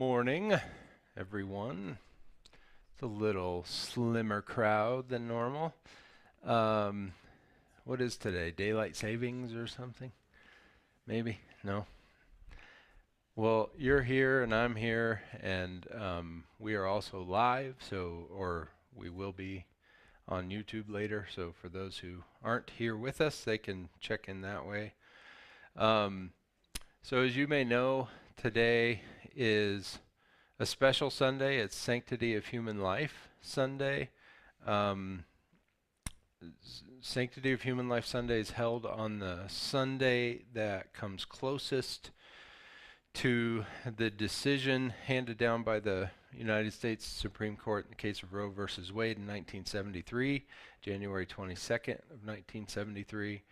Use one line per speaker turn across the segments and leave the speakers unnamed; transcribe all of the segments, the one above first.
Morning, everyone. It's a little slimmer crowd than normal. Um, what is today? Daylight savings or something? Maybe? No? Well, you're here and I'm here, and we are also live, or we will be on YouTube later. So for those who aren't here with us, they can check in that way. Um, so as you may know, today is a special Sunday. It's Sanctity of Human Life Sunday. Um, Sanctity of Human Life Sunday is held on the Sunday that comes closest to the decision handed down by the United States Supreme Court in the case of Roe versus Wade in 1973, January 22nd of 1973,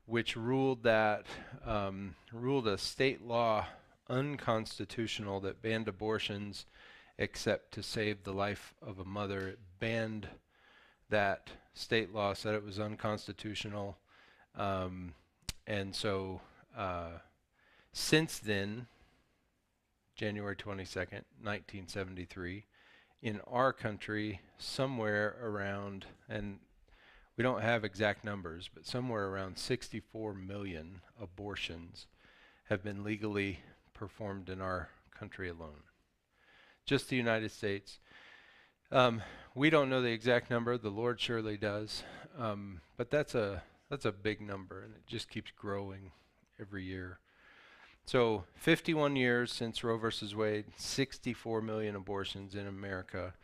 which ruled a state law unconstitutional that banned abortions except to save the life of a mother. It banned that state law, said it was unconstitutional. And so since then, January 22nd, 1973, in our country, somewhere around, and we don't have exact numbers, but somewhere around 64 million abortions have been legally performed in our country alone. Just the United States. We don't know the exact number. The Lord surely does. But that's a big number, and it just keeps growing every year. So 51 years since Roe versus Wade, 64 million abortions in America.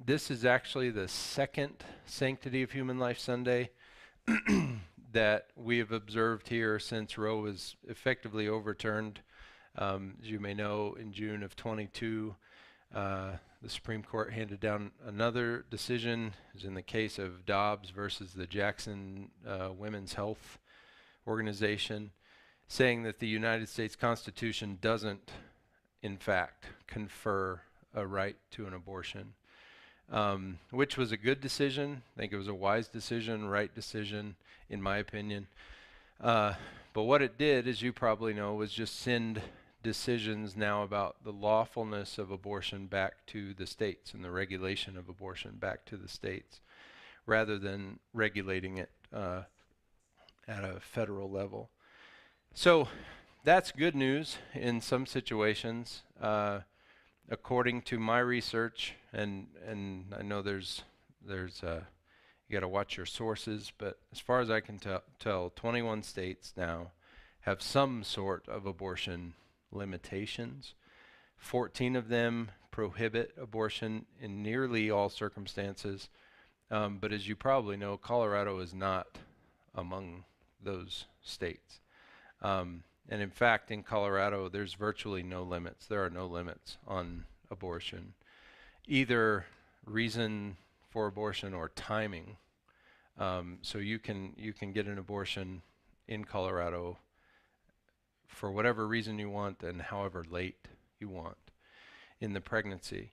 This is actually the second Sanctity of Human Life Sunday that we have observed here since Roe was effectively overturned. As you may know, in June of 22, the Supreme Court handed down another decision. It was in the case of Dobbs versus the Jackson Women's Health Organization, saying that the United States Constitution doesn't, in fact, confer a right to an abortion, which was a good decision. I think it was a wise decision, right decision, in my opinion. But what it did, as you probably know, was just send decisions now about the lawfulness of abortion back to the states and the regulation of abortion back to the states, rather than regulating it at a federal level. So that's good news in some situations. According to my research, and I know there's you got to watch your sources, but as far as I can tell, 21 states now have some sort of abortion limitations. 14 of them prohibit abortion in nearly all circumstances. But as you probably know, Colorado is not among those states. And in fact, in Colorado, there's virtually no limits. There are no limits on abortion, either reason for abortion or timing. So you can get an abortion in Colorado for whatever reason you want and however late you want in the pregnancy.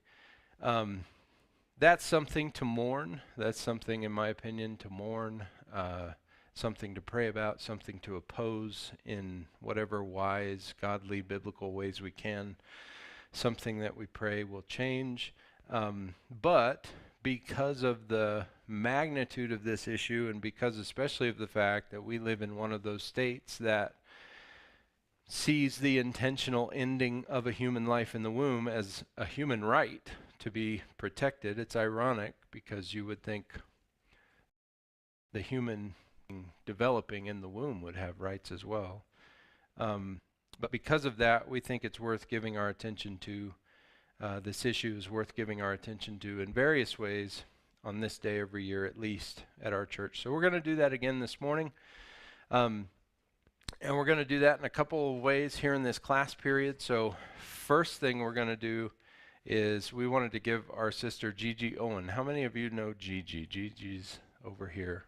That's something to mourn. That's something, in my opinion, to mourn. Something to pray about, something to oppose in whatever wise, godly, biblical ways we can, something that we pray will change. But because of the magnitude of this issue, and because especially of the fact that we live in one of those states that sees the intentional ending of a human life in the womb as a human right to be protected, it's ironic because you would think the human developing in the womb would have rights as well. But because of that, we think it's worth giving our attention to. This issue is worth giving our attention to in various ways on this day every year, at least at our church. So we're going to do that again this morning. And we're going to do that in a couple of ways here in this class period. So first thing we're going to do is we wanted to give our sister Gigi Owen. How many of you know Gigi? Gigi's over here.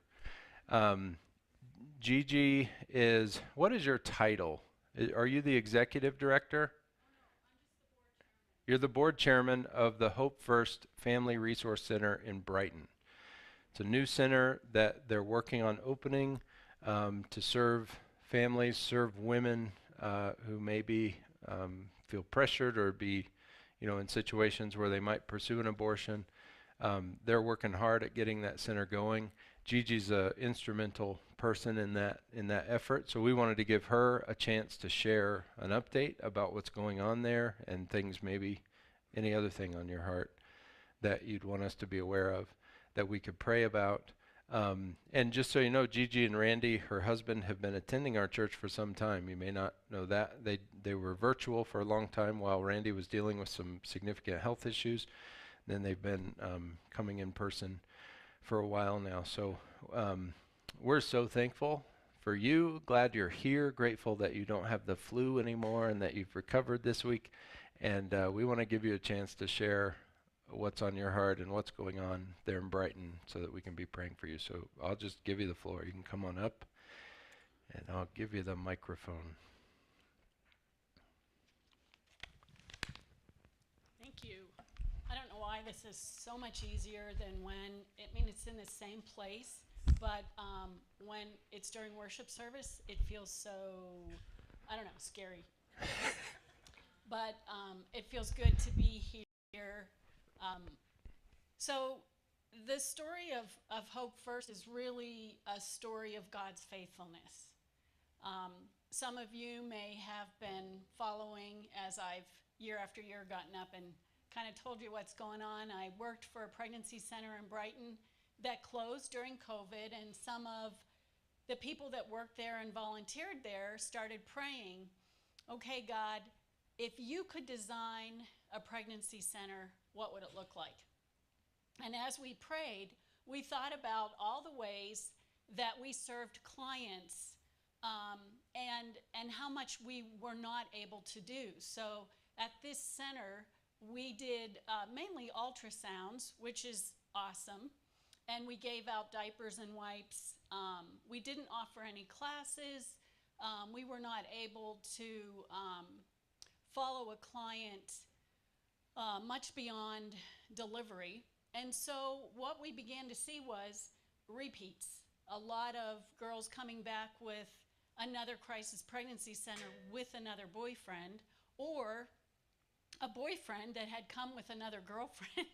Gigi is, what is your title? Are you the executive director? You're the board chairman of the Hope First Family Resource Center in Brighton. It's a new center that they're working on opening to serve families, serve women who may be feel pressured or be, in situations where they might pursue an abortion. They're working hard at getting that center going. Gigi's a instrumental person in that effort, so we wanted to give her a chance to share an update about what's going on there and things, maybe any other thing on your heart that you'd want us to be aware of that we could pray about. And just so you know, Gigi and Randy, her husband, have been attending our church for some time. You may not know that. They were virtual for a long time while Randy was dealing with some significant health issues. Then they've been coming in person for a while now. So we're so thankful for you. Glad you're here. Grateful that you don't have the flu anymore and that you've recovered this week. And we want to give you a chance to share what's on your heart and what's going on there in Brighton so that we can be praying for you. So I'll just give you the floor. You can come on up and I'll give you the microphone.
Thank you. I don't know why this is so much easier than when, it's in the same place, but when it's during worship service, it feels so, scary. But it feels good to be here. So the story of Hope First is really a story of God's faithfulness. Some of you may have been following as I've year after year gotten up and kind of told you what's going on. I worked for a pregnancy center in Brighton that closed during COVID, and some of the people that worked there and volunteered there started praying, okay, God, if you could design a pregnancy center, what would it look like? And as we prayed, we thought about all the ways that we served clients and how much we were not able to do. So at this center, we did mainly ultrasounds, which is awesome, and we gave out diapers and wipes. We didn't offer any classes. We were not able to follow a client much beyond delivery. And so what we began to see was repeats. A lot of girls coming back with another crisis pregnancy center with another boyfriend, or a boyfriend that had come with another girlfriend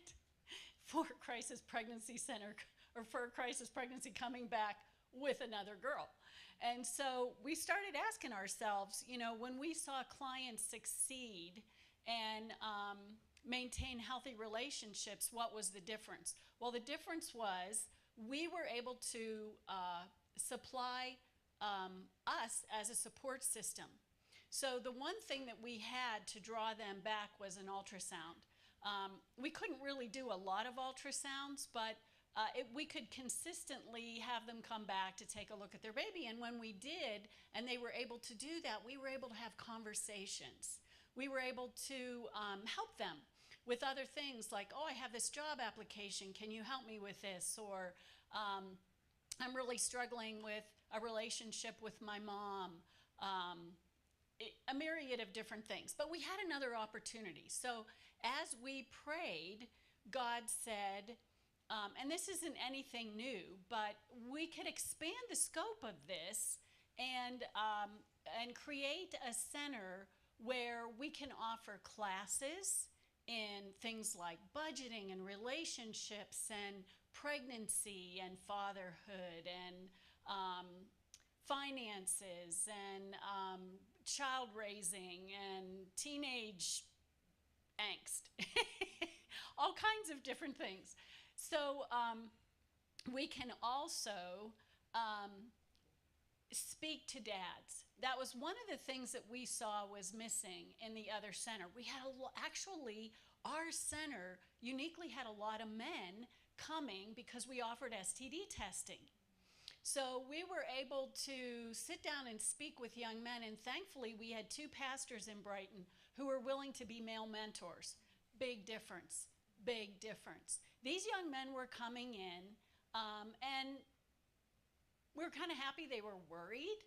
for a crisis pregnancy center, or for a crisis pregnancy coming back with another girl. And so we started asking ourselves, when we saw clients succeed and maintain healthy relationships, what was the difference? Well, the difference was we were able to supply us as a support system. So the one thing that we had to draw them back was an ultrasound. We couldn't really do a lot of ultrasounds, but we could consistently have them come back to take a look at their baby. And when we did, and they were able to do that, we were able to have conversations. We were able to help them with other things like, oh, I have this job application, can you help me with this? Or I'm really struggling with a relationship with my mom. A myriad of different things. But we had another opportunity. So as we prayed, God said, and this isn't anything new, but we could expand the scope of this and create a center where we can offer classes in things like budgeting and relationships and pregnancy and fatherhood and finances and child raising and teenage angst, all kinds of different things. So we can also speak to dads. That was one of the things that we saw was missing in the other center. We had actually, our center uniquely had a lot of men coming because we offered STD testing. So we were able to sit down and speak with young men, and thankfully we had 2 pastors in Brighton who were willing to be male mentors. Big difference, big difference. These young men were coming in, and we were kind of happy. They were worried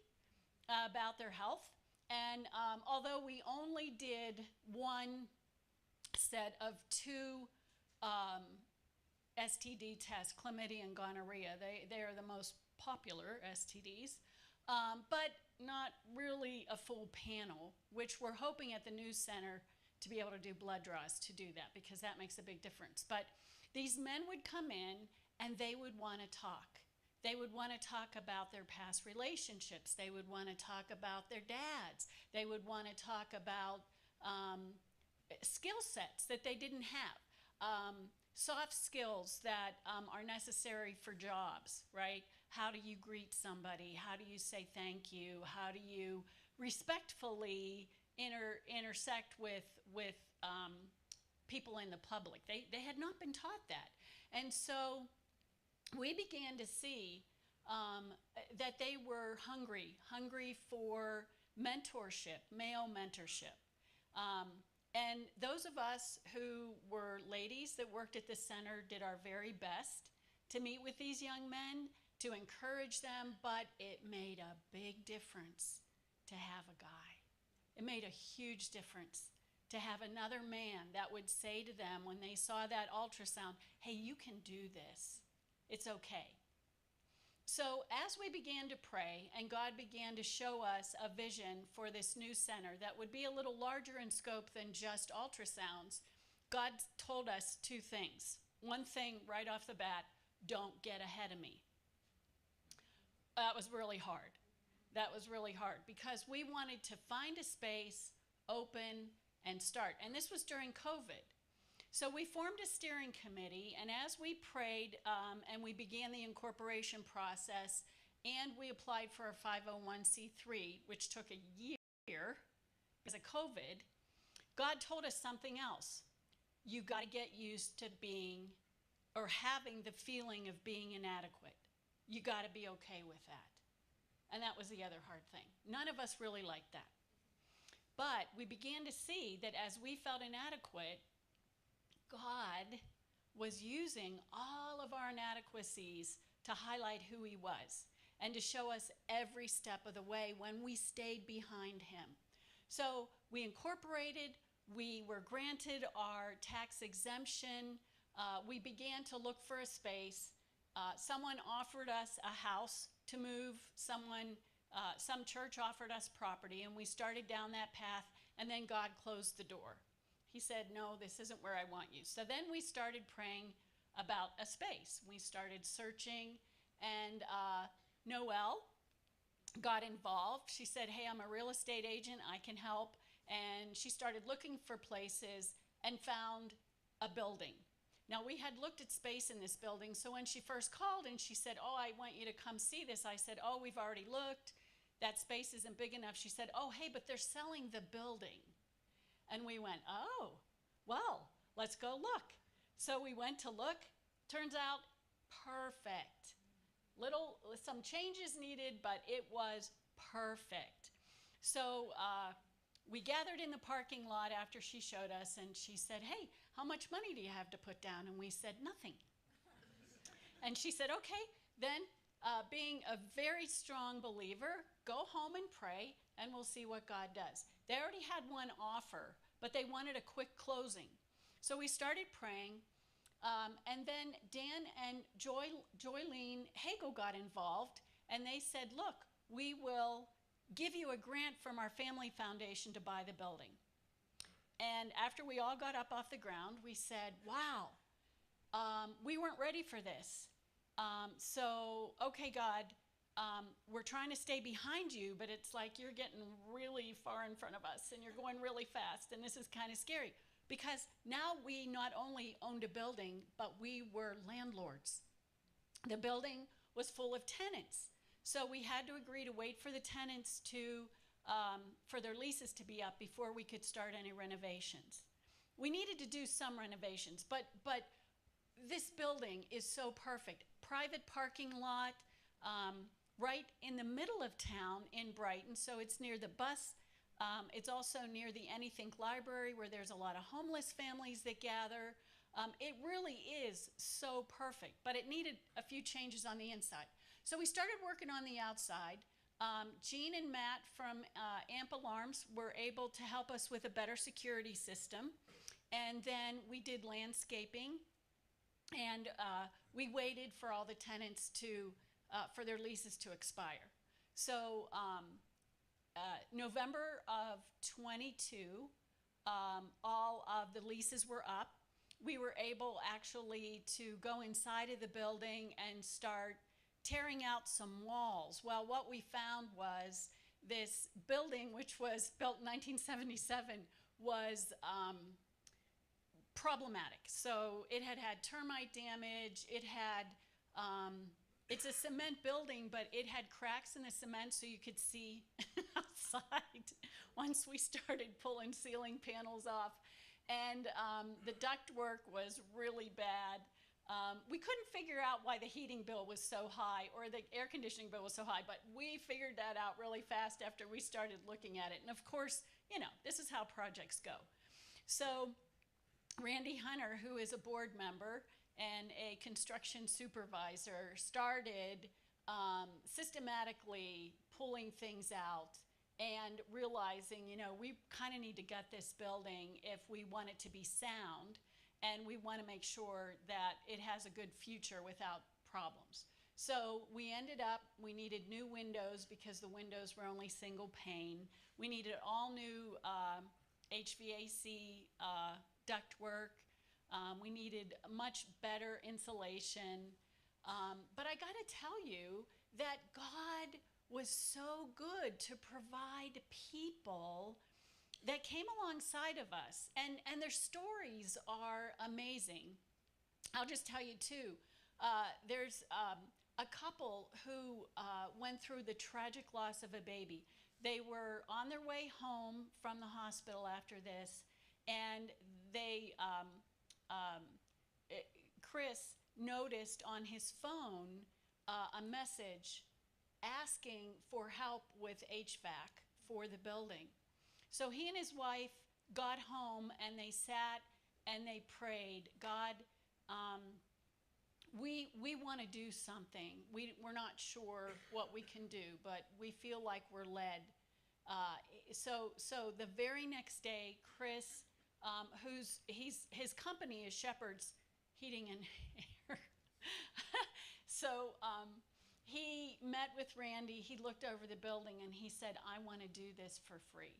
about their health, and although we only did one set of 2 STD tests, chlamydia and gonorrhea, they are the most popular STDs. but not really a full panel, which we're hoping at the news center to be able to do blood draws to do that, because that makes a big difference. But these men would come in and they would want to talk. They would want to talk about their past relationships. They would want to talk about their dads. They would want to talk about skill sets that they didn't have, soft skills that are necessary for jobs, right? How do you greet somebody? How do you say thank you? How do you respectfully intersect with people in the public? They had not been taught that. And so we began to see that they were hungry for mentorship, male mentorship. And those of us who were ladies that worked at the center did our very best to meet with these young men, to encourage them, but it made a big difference to have a guy. It made a huge difference to have another man that would say to them when they saw that ultrasound, hey, you can do this. It's okay. So as we began to pray and God began to show us a vision for this new center that would be a little larger in scope than just ultrasounds, God told us two things. One thing right off the bat, don't get ahead of me. That was really hard. That was really hard because we wanted to find a space, open, and start. And this was during COVID. So we formed a steering committee, and as we prayed and we began the incorporation process, and we applied for a 501c3, which took a year because of COVID, God told us something else. You got to get used to being or having the feeling of being inadequate. You got to be okay with that. And that was the other hard thing. None of us really liked that. But we began to see that as we felt inadequate, God was using all of our inadequacies to highlight who he was and to show us every step of the way when we stayed behind him. So we incorporated, we were granted our tax exemption, we began to look for a space. Someone offered us a house to move, some church offered us property, and we started down that path, and then God closed the door. He said, no, this isn't where I want you. So then we started praying about a space. We started searching, and Noelle got involved. She said, hey, I'm a real estate agent, I can help. And she started looking for places and found a building. Now, we had looked at space in this building, so when she first called and she said, oh, I want you to come see this, I said, oh, we've already looked. That space isn't big enough. She said, oh, hey, but they're selling the building. And we went, oh, well, let's go look. So we went to look. Turns out, perfect. Some changes needed, but it was perfect. So we gathered in the parking lot after she showed us, and she said, hey, how much money do you have to put down? And we said, nothing. And she said, okay, then being a very strong believer, go home and pray, and we'll see what God does. They already had one offer, but they wanted a quick closing. So we started praying, and then Dan and Joylene Hagel got involved, and they said, look, we will give you a grant from our family foundation to buy the building. And after we all got up off the ground, we said, wow, we weren't ready for this. So, okay, God, we're trying to stay behind you, but it's like you're getting really far in front of us and you're going really fast, and this is kind of scary. Because now we not only owned a building, but we were landlords. The building was full of tenants. So we had to agree to wait for the tenants for their leases to be up before we could start any renovations. We needed to do some renovations, but this building is so perfect. Private parking lot, right in the middle of town in Brighton, so it's near the bus. It's also near the Anythink Library, where there's a lot of homeless families that gather. It really is so perfect, but it needed a few changes on the inside. So we started working on the outside. Jean and Matt from AMP Alarms were able to help us with a better security system. And then we did landscaping, and we waited for all the tenants for their leases to expire. So November of 22, all of the leases were up. We were able actually to go inside of the building and start tearing out some walls. Well, what we found was this building, which was built in 1977, was problematic. So it had had termite damage. It had, it's a cement building, but it had cracks in the cement so you could see outside once we started pulling ceiling panels off. And the ductwork was really bad. We couldn't figure out why the heating bill was so high or the air conditioning bill was so high, but we figured that out really fast after we started looking at it. And of course, you know, this is how projects go. So Randy Hunter, who is a board member and a construction supervisor, started systematically pulling things out and realizing, you know, we kind of need to gut this building if we want it to be sound, and we want to make sure that it has a good future without problems. So we ended up, we needed new windows because the windows were only single pane. We needed all new HVAC ductwork. We needed much better insulation. But I got to tell you that God was so good to provide people that came alongside of us, and their stories are amazing. I'll just tell you too, there's a couple who went through the tragic loss of a baby. They were on their way home from the hospital after this, and they, Chris noticed on his phone a message asking for help with HVAC for the building. So he and his wife got home and they sat and they prayed, God, we want to do something. We're not sure what we can do, but we feel like we're led. So the very next day, Chris, his company is Shepherd's Heating and Air. So he met with Randy. He looked over the building and he said, I want to do this for free.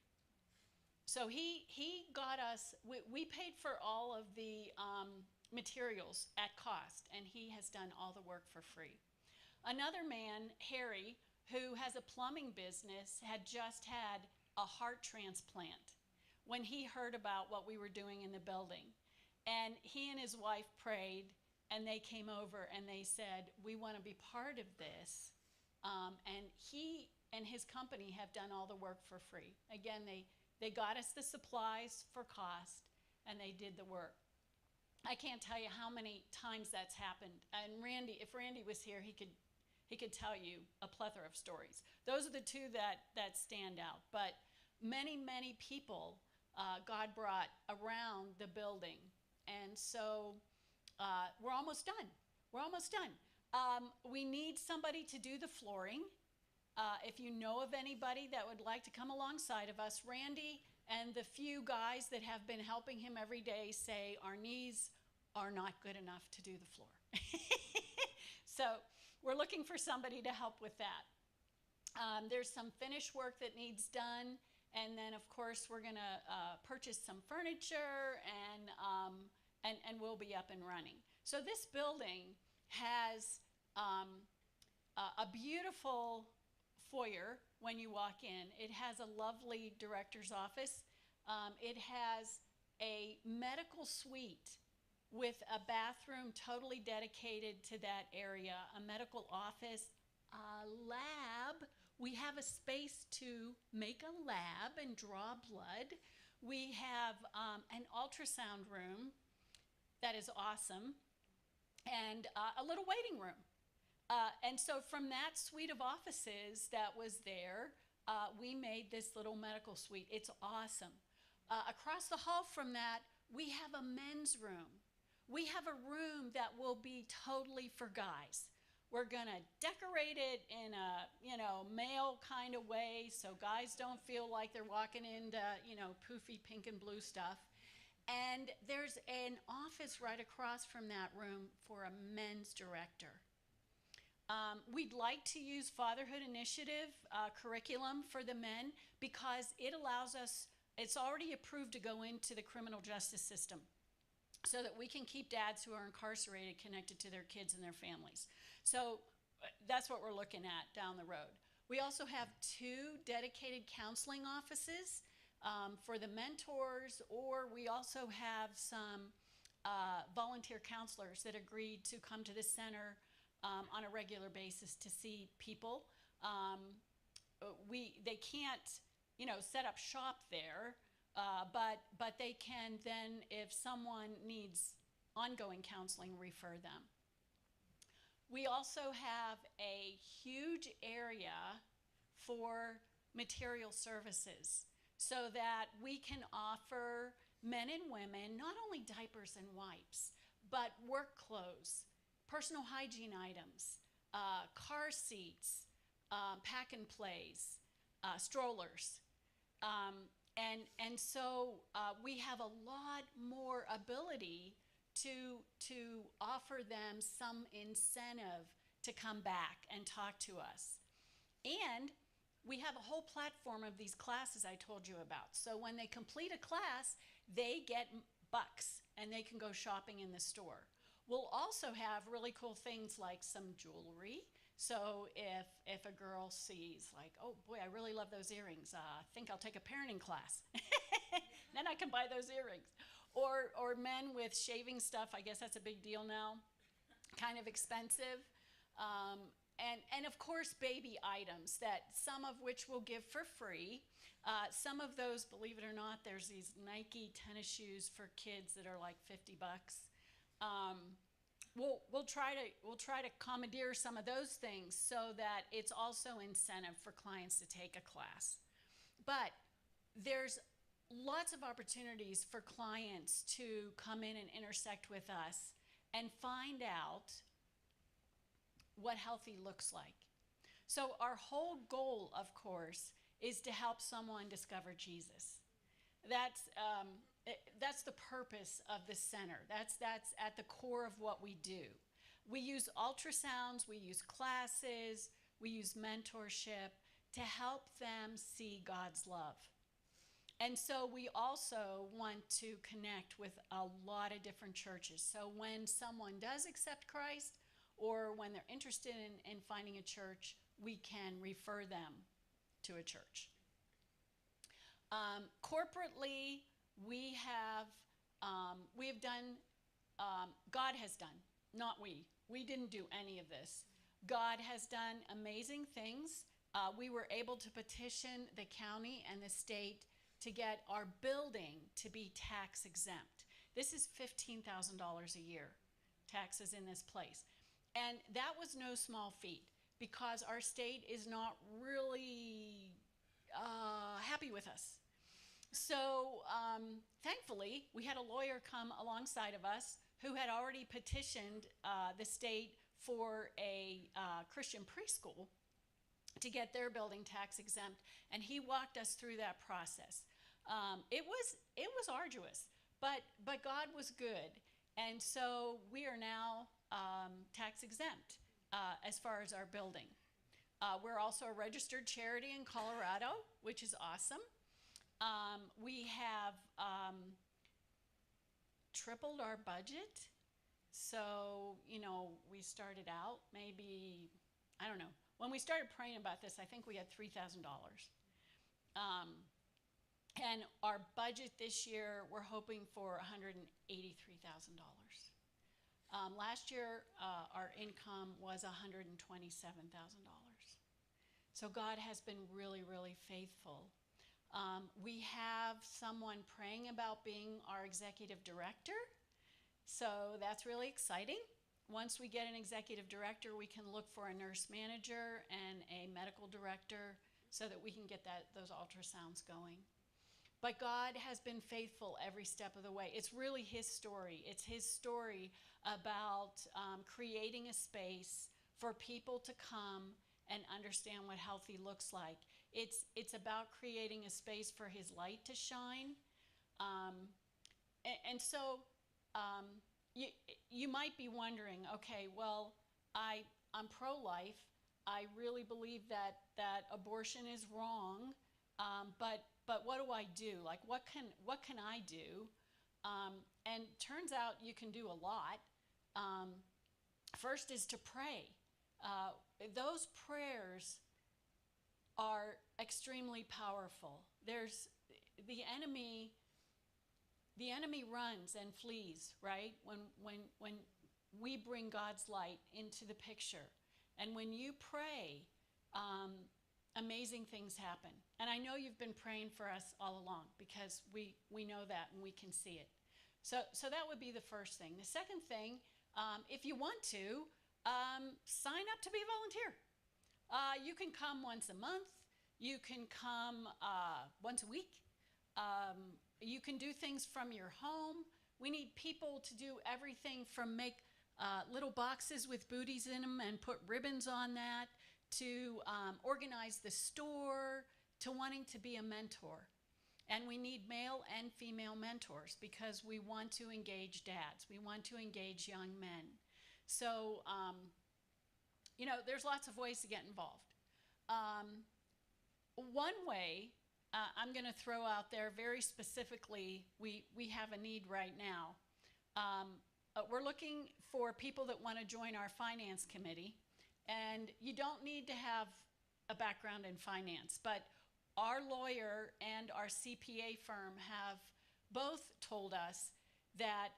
So he got us, we paid for all of the materials at cost, and he has done all the work for free. Another man, Harry, who has a plumbing business, had just had a heart transplant when he heard about what we were doing in the building. And he and his wife prayed, and they came over and they said, we want to be part of this. And he and his company have done all the work for free. Again, they got us the supplies for cost, and they did the work. I can't tell you how many times that's happened. And Randy, if Randy was here, he could tell you a plethora of stories. Those are the two that stand out. But many, many people God brought around the building. And so we're almost done. We're almost done. We need somebody to do the flooring. If you know of anybody that would like to come alongside of us, Randy and the few guys that have been helping him every day say our knees are not good enough to do the floor. So we're looking for somebody to help with that. There's some finish work that needs done, and then of course we're going to purchase some furniture, and we'll be up and running. So this building has a beautiful foyer when you walk in. It has a lovely director's office. It has a medical suite with a bathroom totally dedicated to that area, a medical office, a lab. We have a space to make a lab and draw blood. We have an ultrasound room that is awesome, and a little waiting room. And so from that suite of offices that was there, we made this little medical suite. It's awesome. Across the hall from that, we have a men's room. We have a room that will be totally for guys. We're gonna decorate it in a, male kind of way so guys don't feel like they're walking into, poofy pink and blue stuff. And there's an office right across from that room for a men's director. We'd like to use Fatherhood Initiative curriculum for the men because it allows us, it's already approved to go into the criminal justice system so that we can keep dads who are incarcerated connected to their kids and their families. So that's what we're looking at down the road. We also have 2 dedicated counseling offices for the mentors, or we also have some volunteer counselors that agreed to come to the center on a regular basis to see people. They can't, set up shop there, but they can then, if someone needs ongoing counseling, refer them. We also have a huge area for material services so that we can offer men and women not only diapers and wipes, but work clothes, personal hygiene items, car seats, pack and plays, strollers. And so we have a lot more ability to offer them some incentive to come back and talk to us. And we have a whole platform of these classes I told you about. So when they complete a class, they get bucks and they can go shopping in the store. We'll also have really cool things like some jewelry. So if a girl sees like, oh boy, I really love those earrings, I think I'll take a parenting class. Then I can buy those earrings. Or men with shaving stuff, I guess that's a big deal now, kind of expensive. And of course, baby items, that some of which we'll give for free. Some of those, believe it or not, there's these Nike tennis shoes for kids that are like $50. We'll try to commandeer some of those things so that it's also incentive for clients to take a class. But there's lots of opportunities for clients to come in and intersect with us and find out what healthy looks like. So our whole goal, of course, is to help someone discover Jesus. That's the purpose of the center. That's at the core of what we do. We use ultrasounds, we use classes, we use mentorship to help them see God's love. And so we also want to connect with a lot of different churches. So when someone does accept Christ, or when they're interested in finding a church, we can refer them to a church. Corporately, we have done, God has done, not we. We didn't do any of this. God has done amazing things. We were able to petition the county and the state to get our building to be tax exempt. This is $15,000 a year, taxes in this place. And that was no small feat because our state is not really happy with us. So thankfully, we had a lawyer come alongside of us who had already petitioned the state for a Christian preschool to get their building tax exempt, and he walked us through that process. It was arduous, but God was good, and so we are now tax exempt as far as our building. We're also a registered charity in Colorado, which is awesome. We have tripled our budget. So, we started out maybe, I don't know. When we started praying about this, I think we had $3,000. And our budget this year, we're hoping for $183,000. Last year, our income was $127,000. So God has been really, really faithful. We have someone praying about being our executive director. So that's really exciting. Once we get an executive director, we can look for a nurse manager and a medical director so that we can get those ultrasounds going. But God has been faithful every step of the way. It's really his story. It's his story about creating a space for people to come and understand what healthy looks like. It's about creating a space for his light to shine. So you might be wondering, okay, well, I I'm pro-life. I really believe that abortion is wrong. But what do I do? Like, what can I do? And turns out you can do a lot. First is to pray. Those prayers are extremely powerful. There's the enemy. The enemy runs and flees, right? When we bring God's light into the picture, and when you pray, amazing things happen. And I know you've been praying for us all along, because we know that and we can see it. So that would be the first thing. The second thing, if you want to, sign up to be a volunteer. You can come once a month. You can come once a week. You can do things from your home. We need people to do everything from make little boxes with booties in them and put ribbons on that, to organize the store, to wanting to be a mentor. And we need male and female mentors, because we want to engage dads. We want to engage young men. So, there's lots of ways to get involved. One way I'm going to throw out there very specifically, we have a need right now. We're looking for people that want to join our finance committee. And you don't need to have a background in finance, but our lawyer and our CPA firm have both told us that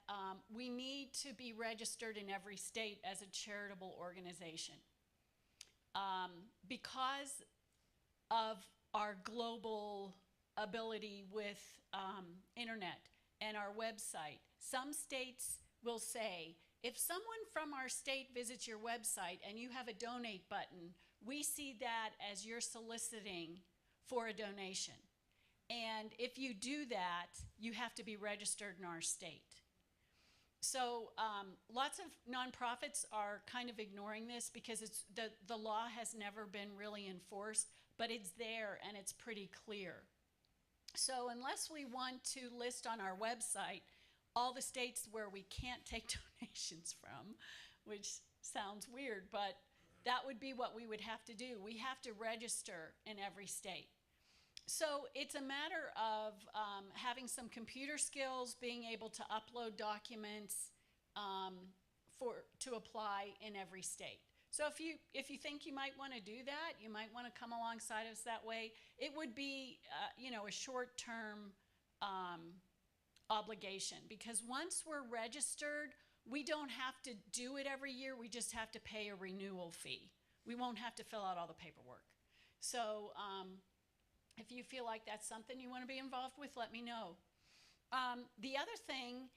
we need to be registered in every state as a charitable organization. Because of our global ability with internet and our website, some states will say, if someone from our state visits your website and you have a donate button, we see that as you're soliciting for a donation. And if you do that, you have to be registered in our state. So lots of nonprofits are kind of ignoring this, because the law has never been really enforced, but it's there and it's pretty clear. So unless we want to list on our website all the states where we can't take donations from, which sounds weird, but that would be what we would have to do. We have to register in every state. So it's a matter of having some computer skills, being able to upload documents to apply in every state. So if you think you might want to do that, you might want to come alongside us that way. It would be a short-term obligation, because once we're registered, we don't have to do it every year. We just have to pay a renewal fee. We won't have to fill out all the paperwork. So if you feel like that's something you want to be involved with, let me know. The other thing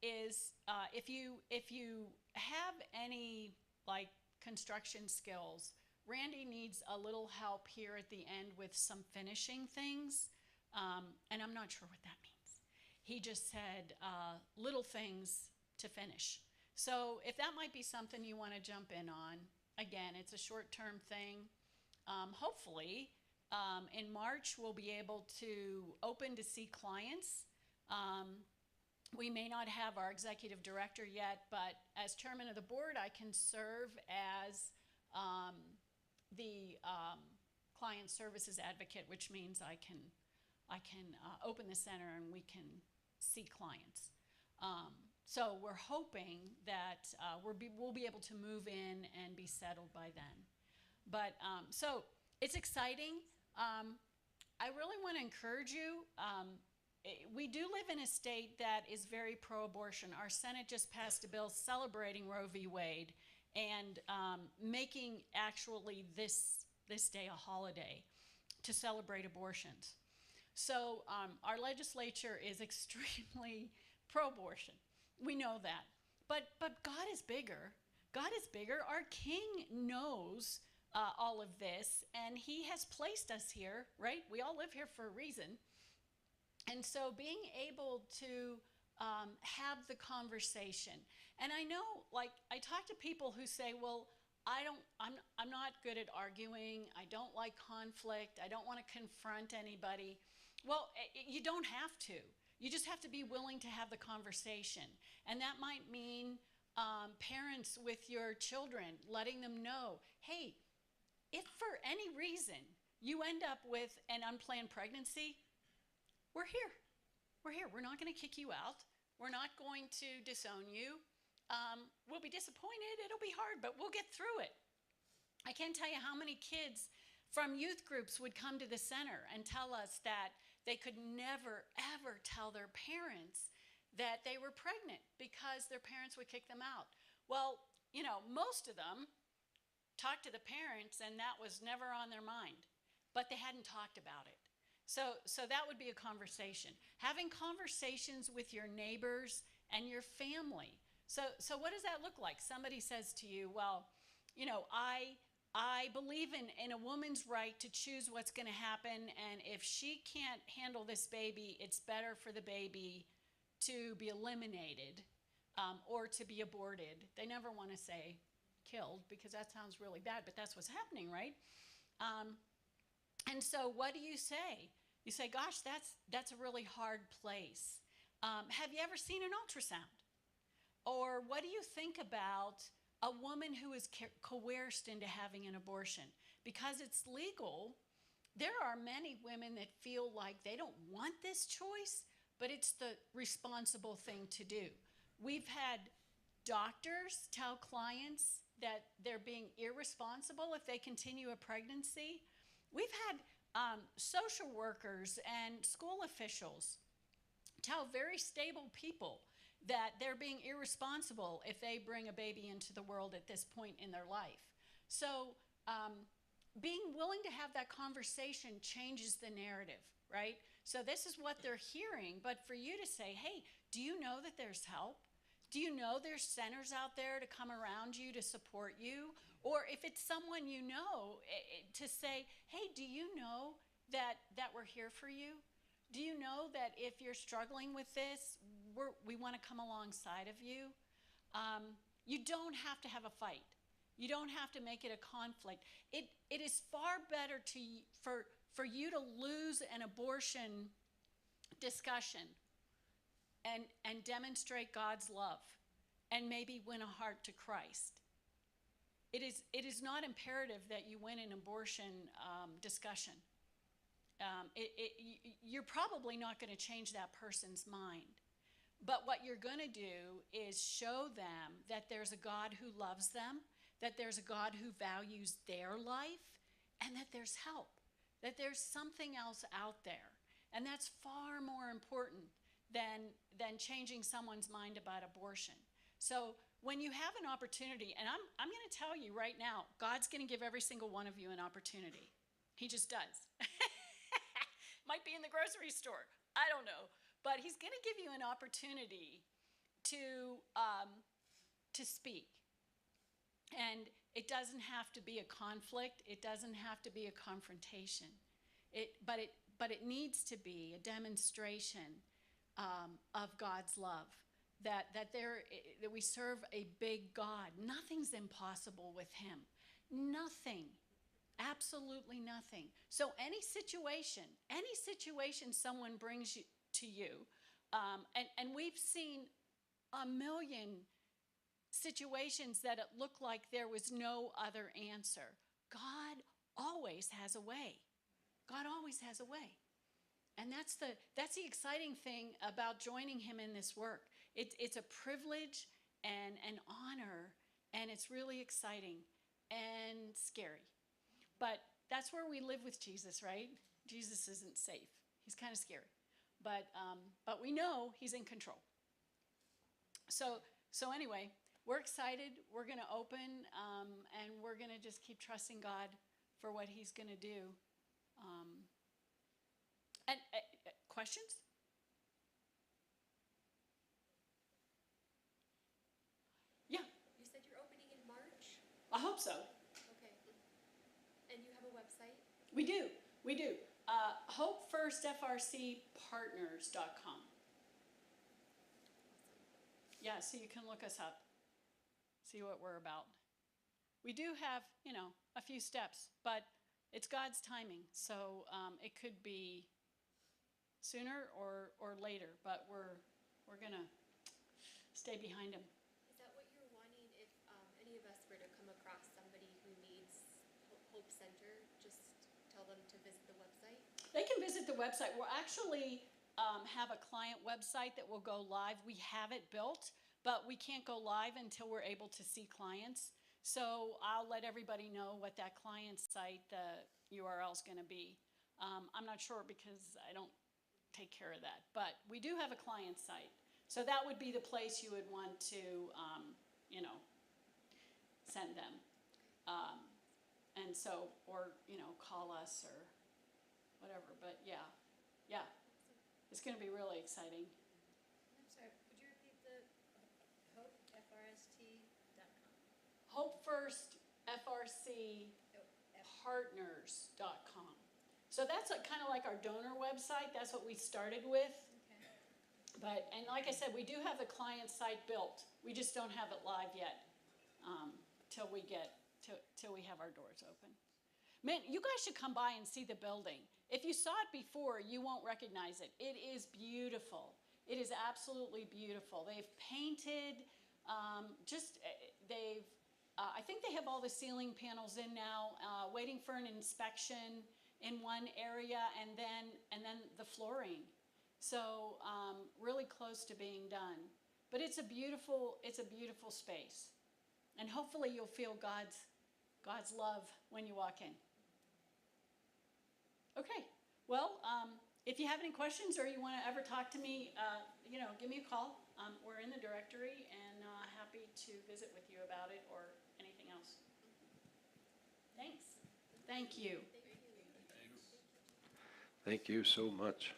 is if you have any construction skills, Randy needs a little help here at the end with some finishing things, and I'm not sure what that means. He just said little things to finish. So if that might be something you want to jump in on, again, it's a short-term thing. Hopefully, in March, we'll be able to open to see clients. We may not have our executive director yet, but as chairman of the board, I can serve as the client services advocate, which means I can open the center and we can see clients. So we're hoping that we'll be able to move in and be settled by then. But so it's exciting. I really want to encourage you. We do live in a state that is very pro-abortion. Our Senate just passed a bill celebrating Roe v. Wade and making actually this day a holiday to celebrate abortions. So our legislature is extremely pro-abortion. We know that. But God is bigger. God is bigger. Our King knows all of this, and he has placed us here, right? We all live here for a reason. And so being able to have the conversation. And I know, I talk to people who say, well, I'm not good at arguing. I don't like conflict. I don't want to confront anybody. Well, you don't have to. You just have to be willing to have the conversation. And that might mean Parents with your children, letting them know, hey, if for any reason you end up with an unplanned pregnancy, we're here. We're here. We're not going to kick you out. We're not going to disown you. We'll be disappointed. It'll be hard, but we'll get through it. I can't tell you how many kids from youth groups would come to the center and tell us that they could never, ever tell their parents that they were pregnant because their parents would kick them out. Well, most of them talked to the parents and that was never on their mind, but they hadn't talked about it. So that would be a conversation. Having conversations with your neighbors and your family. So what does that look like? Somebody says to you, well, I believe in a woman's right to choose what's going to happen, and if she can't handle this baby, it's better for the baby to be eliminated or to be aborted. They never want to say killed because that sounds really bad, but that's what's happening, right? And so what do you say? You say, gosh, that's a really hard place. Have you ever seen an ultrasound? Or what do you think about a woman who is coerced into having an abortion? Because it's legal, there are many women that feel like they don't want this choice, but it's the responsible thing to do. We've had doctors tell clients that they're being irresponsible if they continue a pregnancy. We've had social workers and school officials tell very stable people that they're being irresponsible if they bring a baby into the world at this point in their life. So being willing to have that conversation changes the narrative, right? So this is what they're hearing, but for you to say, hey, do you know that there's help? Do you know there's centers out there to come around you to support you? Or if it's someone you know, to say, hey, do you know that we're here for you? Do you know that if you're struggling with this, we want to come alongside of you? You don't have to have a fight. You don't have to make it a conflict. It is far better for you to lose an abortion discussion and demonstrate God's love and maybe win a heart to Christ. It is not imperative that you win an abortion discussion. You're probably not going to change that person's mind. But what you're going to do is show them that there's a God who loves them, that there's a God who values their life, and that there's help, that there's something else out there. And that's far more important than changing someone's mind about abortion. So when you have an opportunity, and I'm going to tell you right now, God's going to give every single one of you an opportunity. He just does. Might be in the grocery store. I don't know. But he's going to give you an opportunity to speak. And it doesn't have to be a conflict. It doesn't have to be a confrontation. But it needs to be a demonstration of God's love. That we serve a big God. Nothing's impossible with him. Nothing. Absolutely nothing. So any situation someone brings you to you, and we've seen a million situations that it looked like there was no other answer. God always has a way. God always has a way. And that's the exciting thing about joining him in this work. It's a privilege and an honor, and it's really exciting and scary. But that's where we live with Jesus, right? Jesus isn't safe. He's kind of scary. But we know he's in control. So anyway, we're excited. We're going to open, and we're going to just keep trusting God for what he's going to do. And questions? Yeah.
You said you're opening in March?
I hope so.
Okay. And you have a website?
We do. HopeFirstFRCPartners.com. Yeah, so you can look us up, see what we're about. We do have, a few steps, but it's God's timing. So it could be sooner or later, but we're going to stay behind him.
Is that what your center, just tell them to visit the website?
They can visit the website. We'll actually have a client website that will go live. We have it built, but we can't go live until we're able to see clients. So I'll let everybody know what that client site, the URL is going to be. I'm not sure because I don't take care of that, but we do have a client site. So that would be the place you would want to, send them. And so, or, call us or whatever, but yeah, it's gonna be really exciting.
I'm sorry, could you repeat the hopefrst.com?
HopeFirstFRCPartners.com. So that's kind of like our donor website. That's what we started with.
Okay.
And like I said, we do have the client site built. We just don't have it live yet till we have our doors open. Man, you guys should come by and see the building. If you saw it before, you won't recognize it. It is beautiful. It is absolutely beautiful. They've painted, I think they have all the ceiling panels in now, waiting for an inspection in one area, and then the flooring. So really close to being done. But it's a beautiful space. And hopefully you'll feel God's love when you walk in. Okay, well, if you have any questions or you want to ever talk to me, give me a call. We're in the directory and happy to visit with you about it or anything else. Thanks. Thank you.
Thank you so much.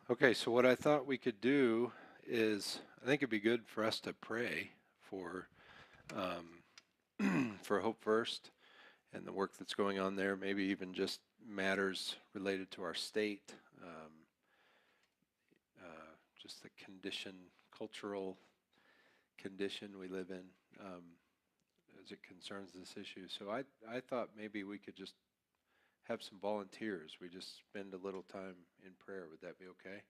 Okay, so what I thought we could do is, I think it'd be good for us to pray for for Hope First and the work that's going on there, maybe even just matters related to our state, just the cultural condition we live in as it concerns this issue. So I thought maybe we could just have some volunteers. We just spend a little time in prayer. Would that be okay?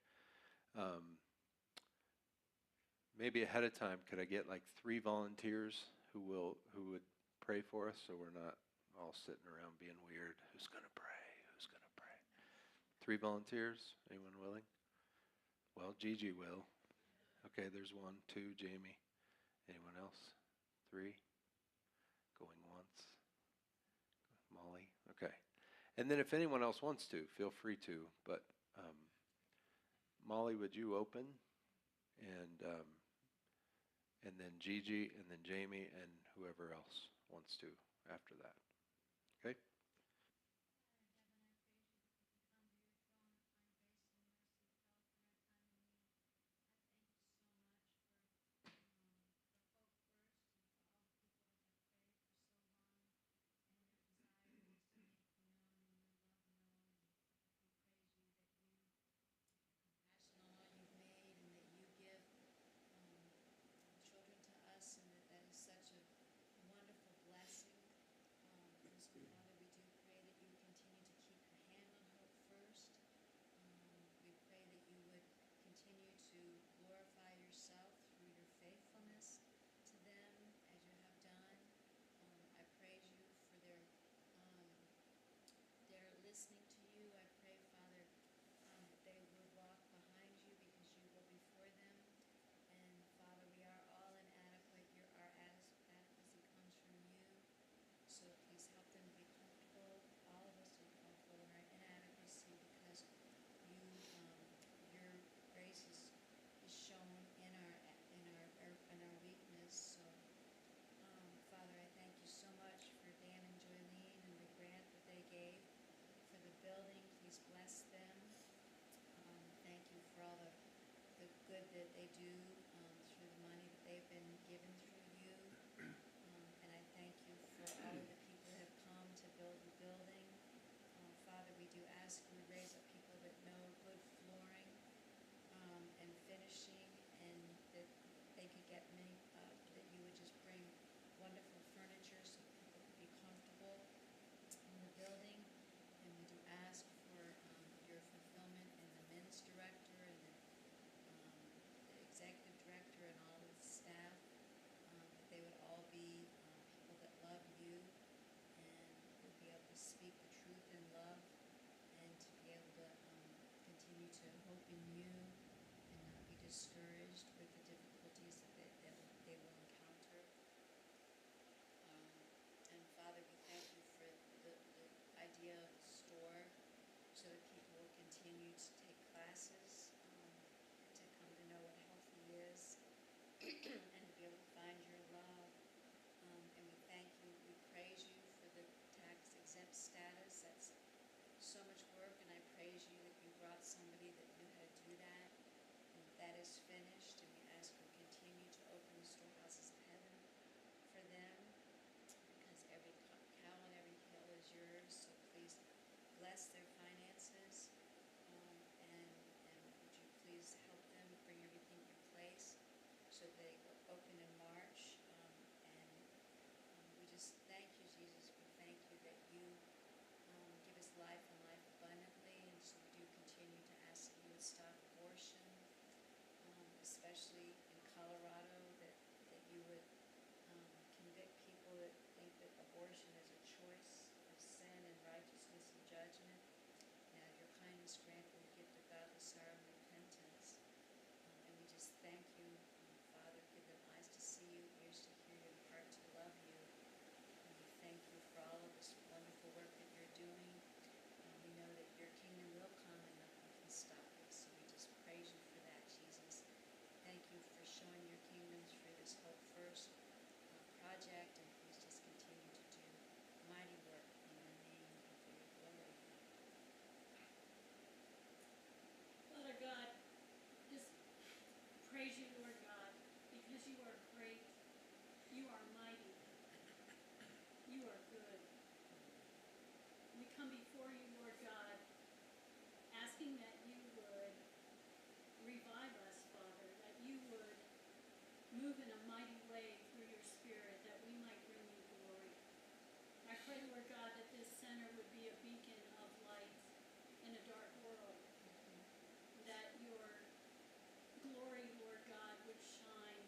Maybe ahead of time, could I get like 3 volunteers who would pray for us, so we're not all sitting around being weird? Who's gonna pray? Who's gonna pray? 3 volunteers? Anyone willing? Well, Gigi will. Okay, there's 1, 2, Jamie. Anyone else? 3? Going once. Molly. Okay. And then if anyone else wants to, feel free to. But Molly, would you open? And then Gigi, and then Jamie, and whoever else wants to after that. Okay?
You've made and that you give children to us, and that is such a wonderful blessing. And so, Father, we do pray that you continue to keep your hand on Hope First. We pray that you would continue to glorify yourself through your faithfulness to them as you have done. I praise you for their listening to you. I pray, Father, that they will walk behind you because you go before them. And Father, we are all inadequate. Our adequacy comes from you. So please help them to be comfortable, all of us to be comfortable in our inadequacy, because your grace is shown in our weakness. So Father, I thank you so much for Dan and Joylene and the grant that they gave for the building. Please bless them. Thank you for all the good that they do through the money that they've been given through you. And I thank you for all of the people that have come to build the building. Father, we do ask you to raise up people that know good flooring and finishing, and that they could get that you would just bring wonderful furniture so people could be comfortable in the building. And we do ask for your fulfillment in the men's director and the executive director and all of the staff, that they would all be people that love you continue to take classes, to come to know what healthy is, and to be able to find your love. And we thank you, we praise you for the tax exempt status. That's so much work, and I praise you that you brought somebody that knew how to do that, and that is finished. And we ask you to continue to open the storehouses of heaven for them, because every cow on every hill is yours. So please bless their finances, and would you please help them bring everything in place so they will open in March. And we just thank you, Jesus. We thank you that you give us life and life abundantly, and so we do continue to ask that you would stop abortion, especially in Colorado, that you would convict people that think that abortion is a choice of sin and righteousness and judgment. Now your kindness grant them the gift of godly sorrow and repentance. And we just thank you, Father. Give them eyes to see you, ears to hear you, and heart to love you. And we thank you for all of this wonderful work that you're doing. And we know that your kingdom will come and nothing can stop it. So we just praise you for that, Jesus. Thank you for showing your kingdom through this Hope First project, and please just continue to do mighty work in your name and for your glory.
Father God, just praise you, Lord God, because you are great, you are mighty, you are good. We come before you, Lord God, asking that you would revive us, Father, that you would move in a mighty way through your Spirit, that we might bring you glory. I pray, Lord God, that this center would be a beacon of light in a dark world, that your glory, Lord God, would shine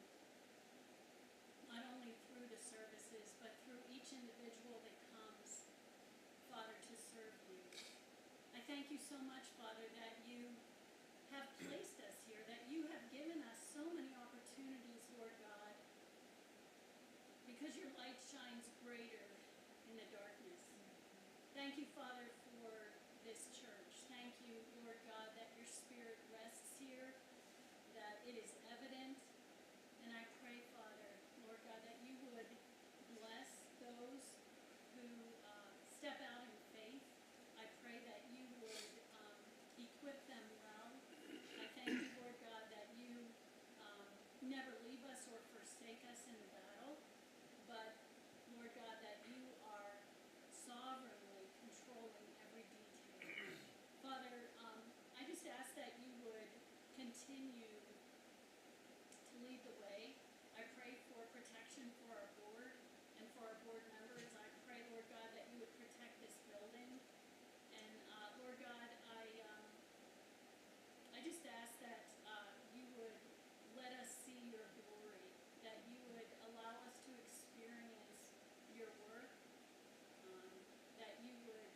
not only through the services, but through each individual that comes, Father, to serve you. I thank you so much, Father, that you have placed us here, that you have given us so many opportunities, Lord God, because your light shines greater in the darkness. Thank you, Father, for this church. Thank you, Lord God, that your Spirit rests here, that it is evident. And I pray, Father, Lord God, that you would bless those who step out in faith. I pray that you would equip them well. I thank you, Lord God, that you never leave us or forsake us in the battle, but, Lord God, that you are sovereignly controlling every detail. Father, I just ask that you would continue to lead the way. I pray for protection for our board and for our board members. I pray, Lord God, that you would protect this building. And Lord God, I just ask that you would let us see your glory, that you would allow us to experience your work, that you would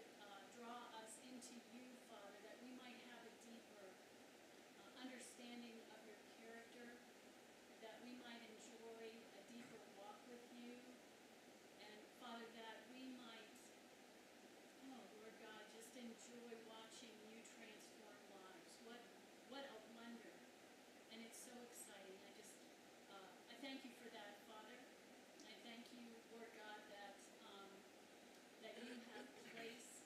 draw us into you, Father, that we might have a deeper understanding of your character, that we might enjoy a deeper walk with you, and Father, that we might, oh Lord God, just enjoy watching you transform lives. What a wonder. And it's so exciting. I thank you for that, Father. I thank you, Lord God, that you have placed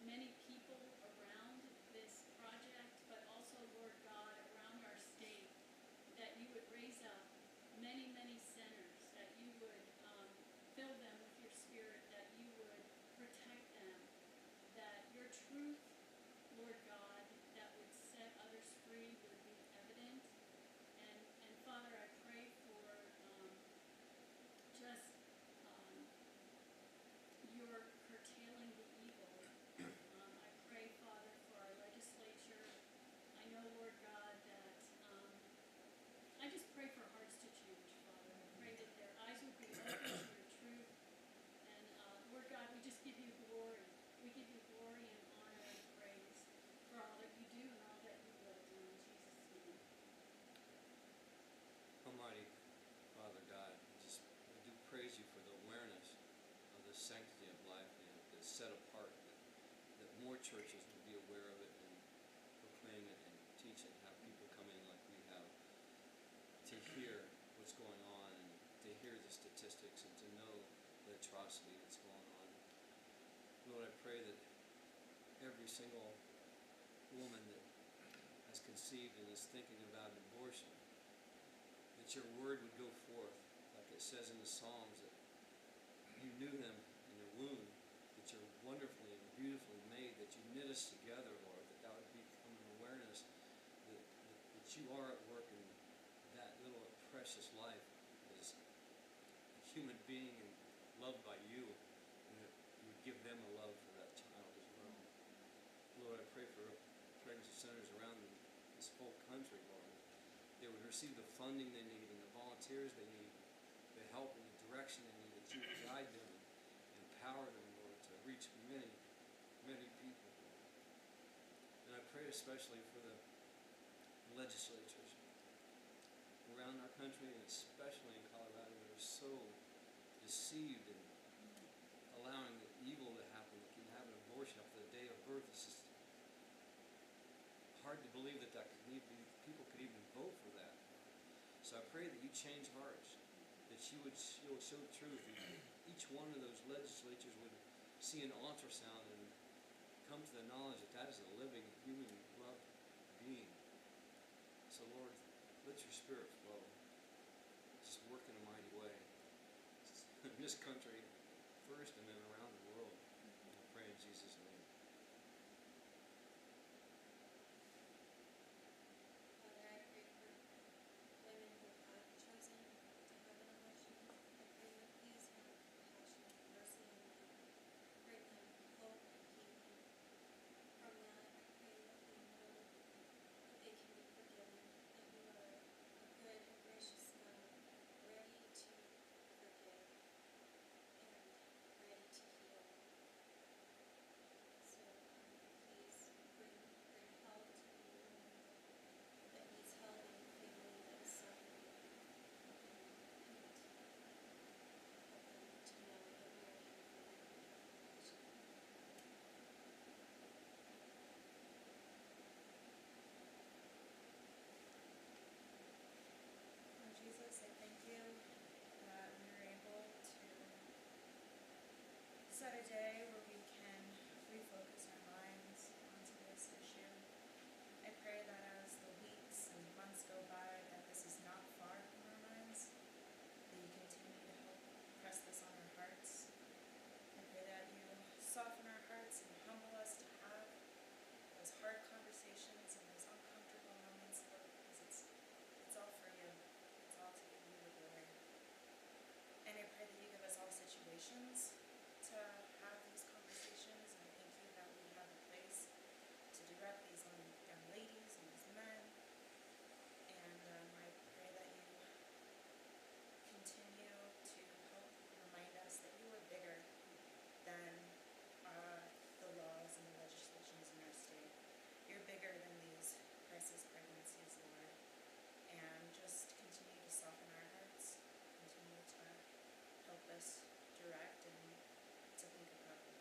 many people around this project, but also, Lord God, around our state, that you would raise up many, many sinners, that you would fill them with your Spirit, that you would protect them, that your truth, Lord God, that would set others free would be evident. And Father, I pray for just your curtailing the evil. I pray, Father, for our legislature. I know, Lord God, that I just pray for hearts to change, Father. I pray that their eyes would be open to your truth. And Lord God, we just give you glory. We give you glory and honor and praise for all that you do and all that you will do in Jesus' name.
Almighty Father God, I do praise you for the awareness of the sanctity of life and that's set apart, that more churches will be aware of it and teach it and have people come in like we have to hear what's going on and to hear the statistics and to know the atrocity that's going on. Lord, I pray that every single woman that has conceived and is thinking about abortion, that your word would go forth, like it says in the Psalms, that you knew them in their womb, that you're wonderfully and beautifully made, that you knit us together, Lord, that would become an awareness that you are at work in that little precious life as a human being and loved by you, and that you would give them a love for that child as well. Lord, I pray for pregnancy centers around this whole country, Lord. They would receive the funding they need and the volunteers they need, the help and the direction they need, that you would guide them and empower them, Lord, to reach many, many people, Lord. And I pray especially for the legislatures around our country, and especially in Colorado, that are so deceived and allowing the evil to happen, that can have an abortion after the day of birth. It's just hard to believe that people could even vote for that. So I pray that you change hearts, that you would show truth, and each one of those legislatures would see an ultrasound and come to the knowledge that that is a living, human, loved being. So Lord, let your Spirit flow. Just work in a mighty way. In this country first and then around the world. I pray in Jesus' name.
Father, I pray for women who have chosen to have an abortion. I pray that please have compassion and mercy on them. Bring them hope and healing from that. I pray that they know that they can be forgiven, that you are a good and gracious God, ready to forgive and ready to heal. So please bring help to the woman that needs help in the family that is suffering, and help them to know that we are here for them and have compassion.
Lord Jesus, I thank you that we are able to set a day where we can refocus our minds onto this issue. I pray that as the weeks and months go by, that this is not far from our minds, that you continue to help press this on our hearts. I pray that you soften our hearts and humble us to have those hard conversations and those uncomfortable moments, Lord, because it's all for you. It's all to give you the glory. And I pray that you give us all situations to have these conversations, and I thank you that we have a place to direct these young ladies and these men. And I pray that you continue to help remind us that you are bigger than the laws and the legislations in our state. You're bigger than these crisis pregnancies, Lord. And just continue to soften our hearts, continue to help us direct and to think about you.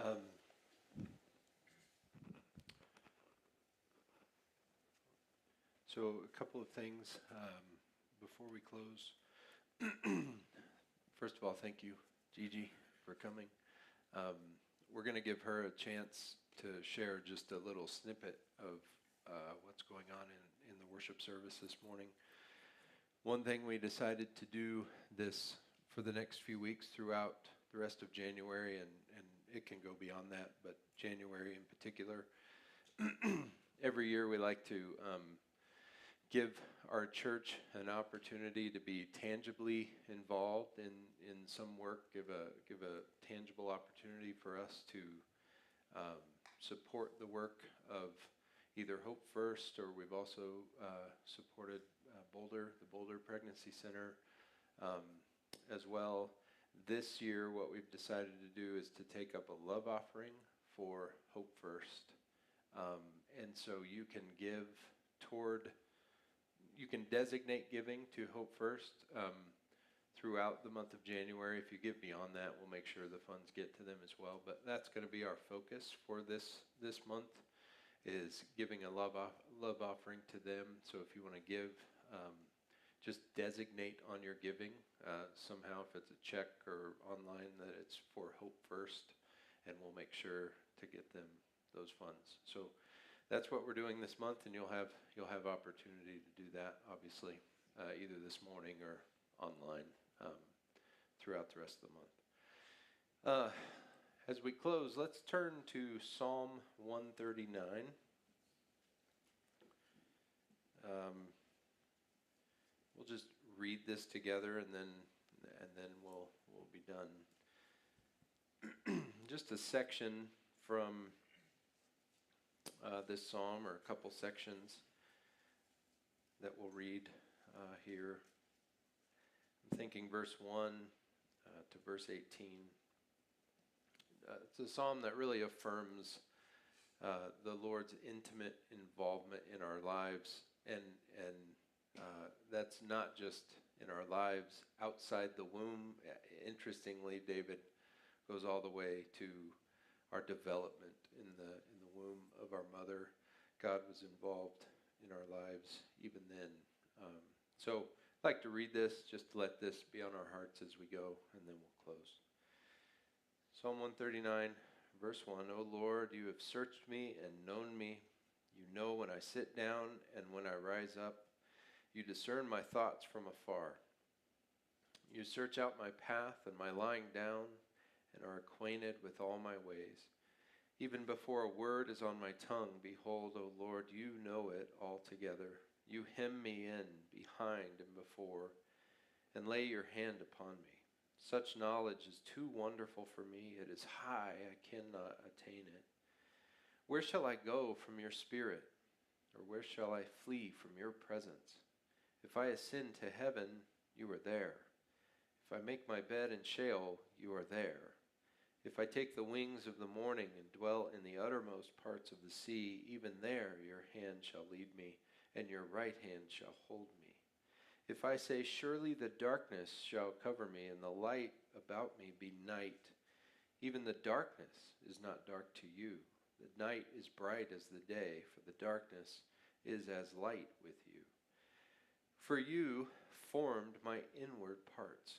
Um, so a couple of things before we close. First of all, thank you, Gigi, for coming. We're going to give her a chance to share just a little snippet of what's going on in the worship service this morning. One thing we decided to do this for the next few weeks throughout the rest of January, and it can go beyond that, but January in particular, every year we like to give our church an opportunity to be tangibly involved in some work, give a tangible opportunity for us to support the work of either Hope First, or we've also supported the Boulder Pregnancy Center as well. This year, what we've decided to do is to take up a love offering for Hope First. And so you can give you can designate giving to Hope First throughout the month of January. If you give beyond that, we'll make sure the funds get to them as well. But that's going to be our focus for this month, is giving a love offering to them. So if you want to give, just designate on your giving somehow, if it's a check or online, that it's for Hope First, and we'll make sure to get them those funds. So that's what we're doing this month, and you'll have opportunity to do that, obviously, either this morning or online throughout the rest of the month. As we close, let's turn to Psalm 139. We'll just read this together, and then we'll be done. Just a section from this psalm, or a couple sections that we'll read here. I'm thinking verse 1 to verse 18. It's a psalm that really affirms the Lord's intimate involvement in our lives, and that's not just in our lives outside the womb. Interestingly, David goes all the way to our development in the womb of our mother. God was involved in our lives even then. So I'd like to read this, just to let this be on our hearts as we go, and then we'll close. Psalm 139, verse 1. O Lord, you have searched me and known me. You know when I sit down and when I rise up. You discern my thoughts from afar. You search out my path and my lying down, and are acquainted with all my ways. Even before a word is on my tongue, behold, O Lord, you know it altogether. You hem me in behind and before, and lay your hand upon me. Such knowledge is too wonderful for me. It is high, I cannot attain it. Where shall I go from your spirit? Or where shall I flee from your presence? If I ascend to heaven, you are there. If I make my bed in Sheol, you are there. If I take the wings of the morning and dwell in the uttermost parts of the sea, even there your hand shall lead me, and your right hand shall hold me. If I say, surely the darkness shall cover me, and the light about me be night, even the darkness is not dark to you. The night is bright as the day, for the darkness is as light with you. For you formed my inward parts.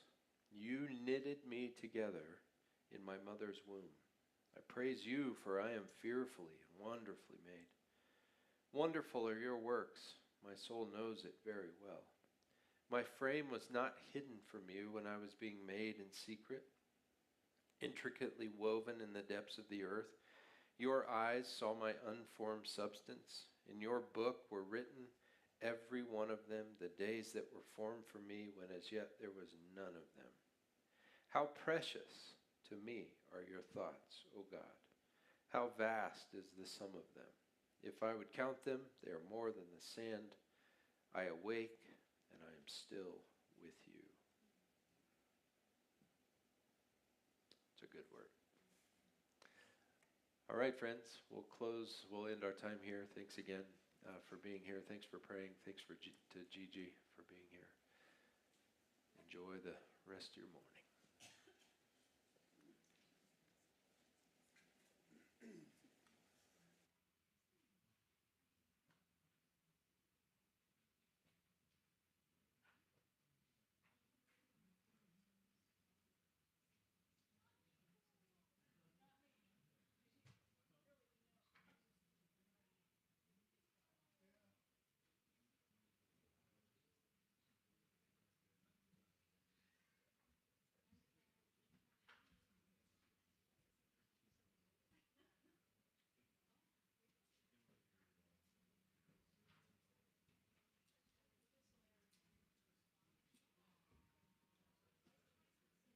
You knitted me together in my mother's womb. I praise you, for I am fearfully and wonderfully made. Wonderful are your works. My soul knows it very well. My frame was not hidden from you when I was being made in secret, intricately woven in the depths of the earth. Your eyes saw my unformed substance. In your book were written, every one of them, the days that were formed for me, when as yet there was none of them. How precious to me are your thoughts, O God. How vast is the sum of them. If I would count them, they are more than the sand. I awake, and I am still with you. It's a good word. All right, friends, we'll end our time here. Thanks again for being here. Thanks for praying. Thanks to Gigi for being here. Enjoy the rest of your morning.